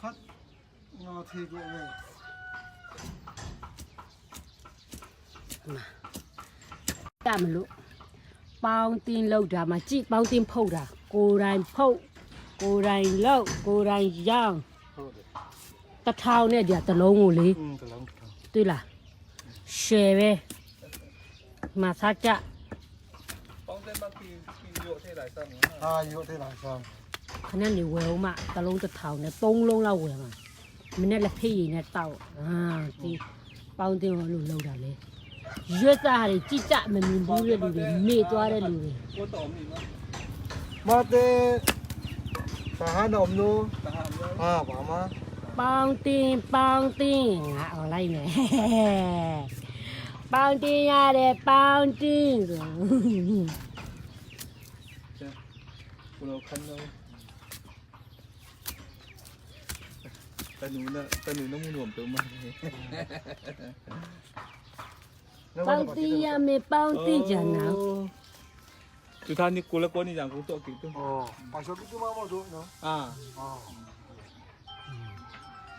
컷 되게 왜 땀을 로 빵띵 로다 마치 빵띵 포다 고라인 포 고라인 로 고라인 양ตะเท้าเนี่ยเดี๋ยวตะลงကိုလေတွေ့လားရှယ်ပဲมาซักจะ ပေါင်းတဲ့မကီရုပ်ထဲလိုက်စမ်း 이거 되게 많아 ခဏနေဝယ်ဦးမတလုံးတစ်ထောင်နဲ့3လုံးလောက်ဝယ်မှာမနေ့လက်ဖေးရည်နဲ့တောက်ဒီပေါင်းတင်လို့လောက်တာလေရွက်သားတွေကြည်ကြမမြင်ဘူးတဲ့လူတွေမေ့သွားတဲ့လူတွေ ကိုတော်မီမ 마데 사한 없노 တဟာမျိုး 마마 ပေါင်းတင်ငါអော်လိုက်မယ်ပေါင်းတင်ရတယ်ပေါင်းတင်ဆို ကိုလိုခန်းတော့တနူနမှုနုံတုံးမ ပေါင်းတင်ရမယ်ပေါင်းတင်ကြနာ သူသားนี่ကိုလည်းကိုနေကြကိုတော့ကိတော့ 마셔 비도 마모도 너 အာ 어